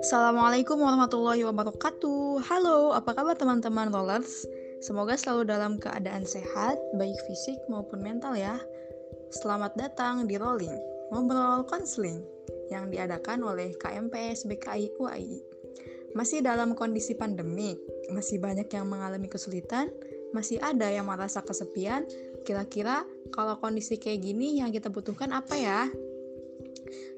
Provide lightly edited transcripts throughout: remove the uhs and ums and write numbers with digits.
Assalamualaikum warahmatullahi wabarakatuh. Halo, apa kabar teman-teman rollers? Semoga selalu dalam keadaan sehat, baik fisik maupun mental ya. Selamat datang di Rolling, Ngobrol Konseling, yang diadakan oleh KMPS BKI UAI. Masih dalam kondisi pandemik, masih banyak yang mengalami kesulitan, masih ada yang merasa kesepian. Kira-kira kalau kondisi kayak gini yang kita butuhkan apa ya?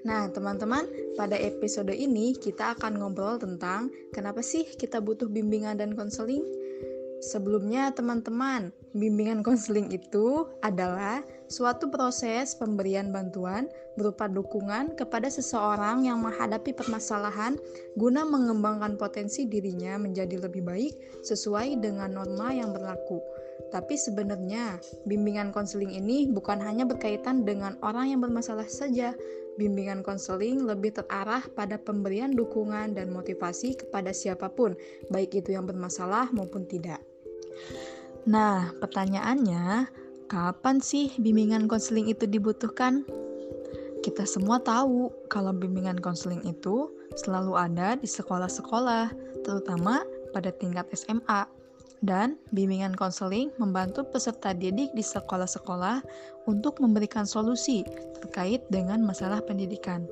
Nah, teman-teman, pada episode ini kita akan ngobrol tentang kenapa sih kita butuh bimbingan dan konseling. Sebelumnya, teman-teman, bimbingan konseling itu adalah suatu proses pemberian bantuan berupa dukungan kepada seseorang yang menghadapi permasalahan guna mengembangkan potensi dirinya menjadi lebih baik sesuai dengan norma yang berlaku. Tapi sebenarnya, bimbingan konseling ini bukan hanya berkaitan dengan orang yang bermasalah saja. Bimbingan konseling lebih terarah pada pemberian dukungan dan motivasi kepada siapapun, baik itu yang bermasalah maupun tidak. Nah, pertanyaannya, kapan sih bimbingan konseling itu dibutuhkan? Kita semua tahu kalau bimbingan konseling itu selalu ada di sekolah-sekolah, terutama pada tingkat SMA. Dan bimbingan konseling membantu peserta didik di sekolah-sekolah untuk memberikan solusi terkait dengan masalah pendidikan.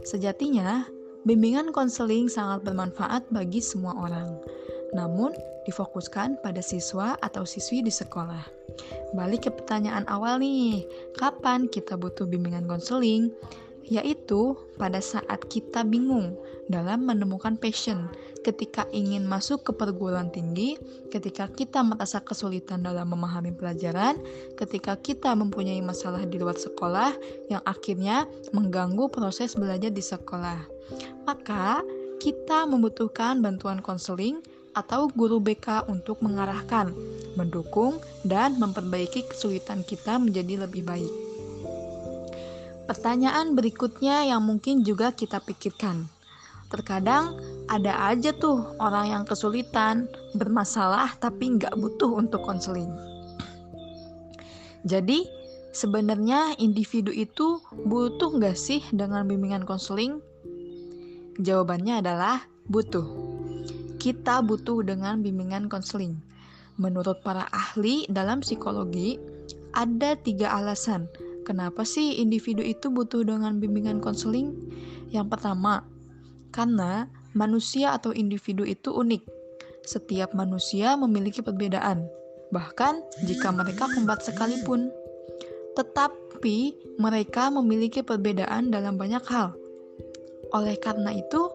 Sejatinya, bimbingan konseling sangat bermanfaat bagi semua orang, namun difokuskan pada siswa atau siswi di sekolah. Balik ke pertanyaan awal nih, kapan kita butuh bimbingan konseling? Yaitu pada saat kita bingung dalam menemukan passion, ketika ingin masuk ke perguruan tinggi, ketika kita merasa kesulitan dalam memahami pelajaran, ketika kita mempunyai masalah di luar sekolah yang akhirnya mengganggu proses belajar di sekolah. Maka, kita membutuhkan bantuan konseling atau guru BK untuk mengarahkan, mendukung, dan memperbaiki kesulitan kita menjadi lebih baik. Pertanyaan berikutnya yang mungkin juga kita pikirkan. Terkadang ada aja tuh orang yang kesulitan, bermasalah tapi nggak butuh untuk konseling. Jadi, sebenarnya individu itu butuh nggak sih dengan bimbingan konseling? Jawabannya adalah butuh. Kita butuh dengan bimbingan konseling. Menurut para ahli dalam psikologi, ada 3 alasan kenapa sih individu itu butuh dengan bimbingan konseling. Yang pertama, karena manusia atau individu itu unik. Setiap manusia memiliki perbedaan, bahkan jika mereka kembar sekalipun. Tetapi mereka memiliki perbedaan dalam banyak hal. Oleh karena itu,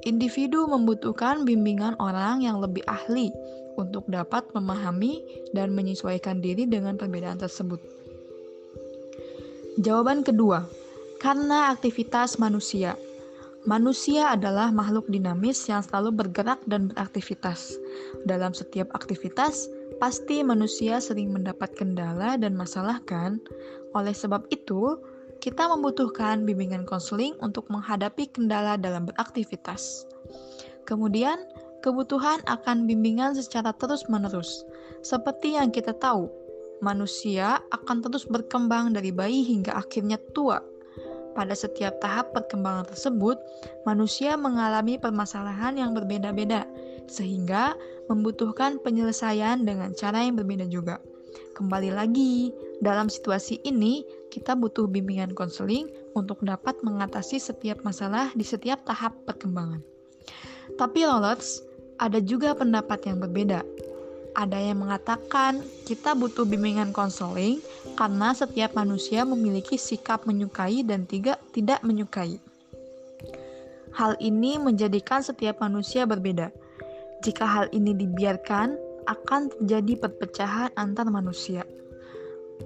individu membutuhkan bimbingan orang yang lebih ahli untuk dapat memahami dan menyesuaikan diri dengan perbedaan tersebut. Jawaban kedua, karena aktivitas manusia. Manusia adalah makhluk dinamis yang selalu bergerak dan beraktivitas. Dalam setiap aktivitas, pasti manusia sering mendapat kendala dan masalah kan? Oleh sebab itu, kita membutuhkan bimbingan konseling untuk menghadapi kendala dalam beraktivitas. Kemudian, kebutuhan akan bimbingan secara terus-menerus. Seperti yang kita tahu, manusia akan terus berkembang dari bayi hingga akhirnya tua. Pada setiap tahap perkembangan tersebut, manusia mengalami permasalahan yang berbeda-beda, sehingga membutuhkan penyelesaian dengan cara yang berbeda juga. Kembali lagi, dalam situasi ini, kita butuh bimbingan konseling untuk dapat mengatasi setiap masalah di setiap tahap perkembangan. Tapi Lolets, ada juga pendapat yang berbeda. Ada yang mengatakan kita butuh bimbingan konseling karena setiap manusia memiliki sikap menyukai dan tidak menyukai. Hal ini menjadikan setiap manusia berbeda. Jika hal ini dibiarkan, akan terjadi perpecahan antar manusia.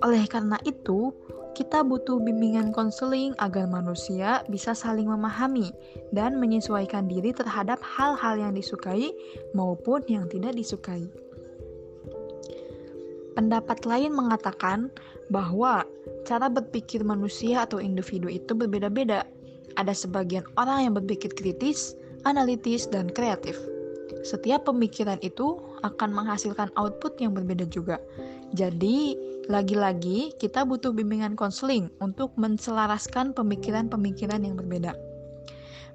Oleh karena itu, kita butuh bimbingan konseling agar manusia bisa saling memahami dan menyesuaikan diri terhadap hal-hal yang disukai maupun yang tidak disukai. Pendapat lain mengatakan bahwa cara berpikir manusia atau individu itu berbeda-beda. Ada sebagian orang yang berpikir kritis, analitis, dan kreatif. Setiap pemikiran itu akan menghasilkan output yang berbeda juga. Jadi, lagi-lagi kita butuh bimbingan konseling untuk menselaraskan pemikiran-pemikiran yang berbeda.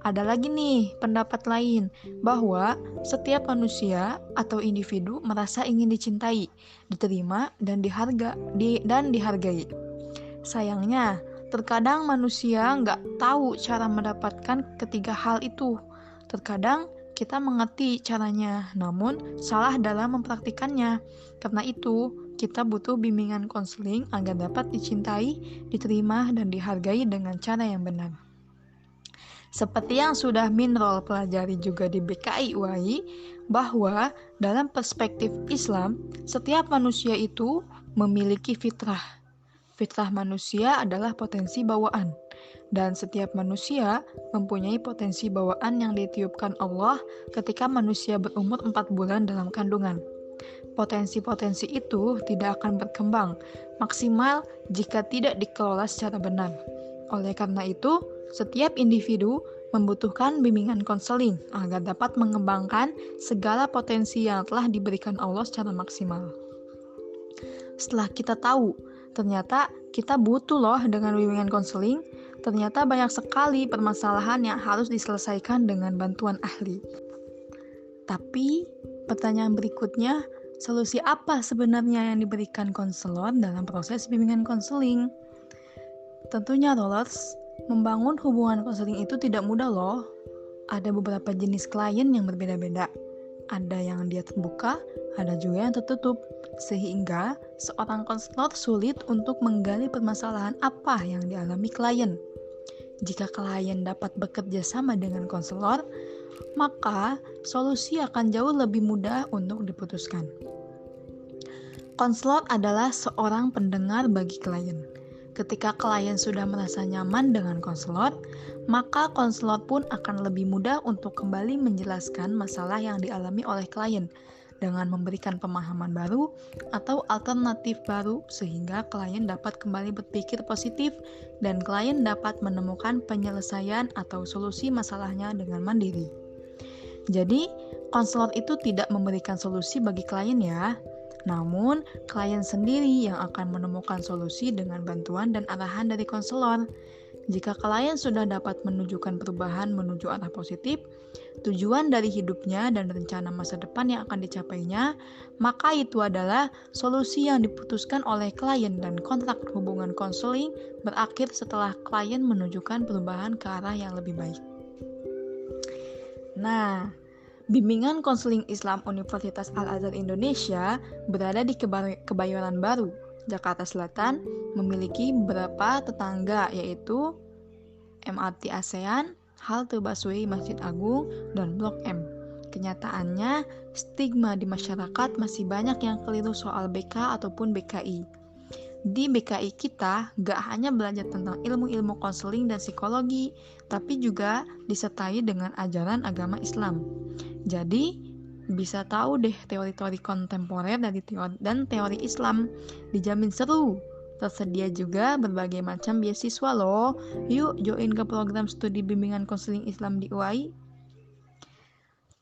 Ada lagi nih pendapat lain bahwa setiap manusia atau individu merasa ingin dicintai, diterima, dan dihargai. Sayangnya, terkadang manusia nggak tahu cara mendapatkan ketiga hal itu. Terkadang kita mengerti caranya, namun salah dalam mempraktikannya. Karena itu, kita butuh bimbingan konseling agar dapat dicintai, diterima, dan dihargai dengan cara yang benar. Seperti yang sudah Minrol pelajari juga di BKI UAI, bahwa dalam perspektif Islam, setiap manusia itu memiliki fitrah. Fitrah manusia adalah potensi bawaan, dan setiap manusia mempunyai potensi bawaan yang ditiupkan Allah ketika manusia berumur 4 bulan dalam kandungan. Potensi-potensi itu tidak akan berkembang maksimal jika tidak dikelola secara benar. Oleh karena itu, setiap individu membutuhkan bimbingan konseling agar dapat mengembangkan segala potensi yang telah diberikan Allah secara maksimal. Setelah kita tahu, ternyata kita butuh loh dengan bimbingan konseling, ternyata banyak sekali permasalahan yang harus diselesaikan dengan bantuan ahli. Tapi, pertanyaan berikutnya, solusi apa sebenarnya yang diberikan konselor dalam proses bimbingan konseling? Tentunya, Rollers, membangun hubungan konseling itu tidak mudah loh. Ada beberapa jenis klien yang berbeda-beda. Ada yang dia terbuka, ada juga yang tertutup. Sehingga seorang konselor sulit untuk menggali permasalahan apa yang dialami klien. Jika klien dapat bekerja sama dengan konselor, maka solusi akan jauh lebih mudah untuk diputuskan. Konselor adalah seorang pendengar bagi klien. Ketika klien sudah merasa nyaman dengan konselor, maka konselor pun akan lebih mudah untuk kembali menjelaskan masalah yang dialami oleh klien dengan memberikan pemahaman baru atau alternatif baru sehingga klien dapat kembali berpikir positif dan klien dapat menemukan penyelesaian atau solusi masalahnya dengan mandiri. Jadi, konselor itu tidak memberikan solusi bagi klien ya. Namun, klien sendiri yang akan menemukan solusi dengan bantuan dan arahan dari konselor. Jika klien sudah dapat menunjukkan perubahan menuju arah positif, tujuan dari hidupnya dan rencana masa depan yang akan dicapainya, maka itu adalah solusi yang diputuskan oleh klien dan kontrak hubungan konseling berakhir setelah klien menunjukkan perubahan ke arah yang lebih baik. Nah, bimbingan konseling Islam Universitas Al-Azhar Indonesia berada di Kebayoran Baru, Jakarta Selatan, memiliki beberapa tetangga yaitu MRT ASEAN, halte busway Masjid Agung, dan Blok M. Kenyataannya, stigma di masyarakat masih banyak yang keliru soal BK ataupun BKI. Di BKI kita gak hanya belajar tentang ilmu-ilmu konseling dan psikologi, tapi juga disertai dengan ajaran agama Islam. Jadi, bisa tahu deh teori-teori kontemporer dan teori Islam. Dijamin seru. Tersedia juga berbagai macam beasiswa loh. Yuk join ke program studi bimbingan konseling Islam di UAI.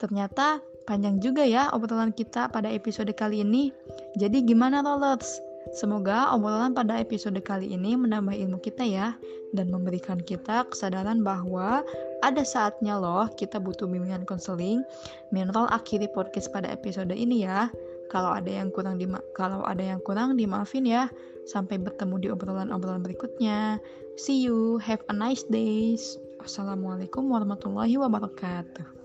Ternyata panjang juga ya obrolan kita pada episode kali ini. Jadi gimana Rollers? Semoga obrolan pada episode kali ini menambah ilmu kita ya, dan memberikan kita kesadaran bahwa ada saatnya loh kita butuh bimbingan konseling. Minrol akhiri podcast pada episode ini ya. Kalau ada yang kurang dimaafin ya. Sampai bertemu di obrolan-obrolan berikutnya. See you, have a nice day. Wassalamualaikum warahmatullahi wabarakatuh.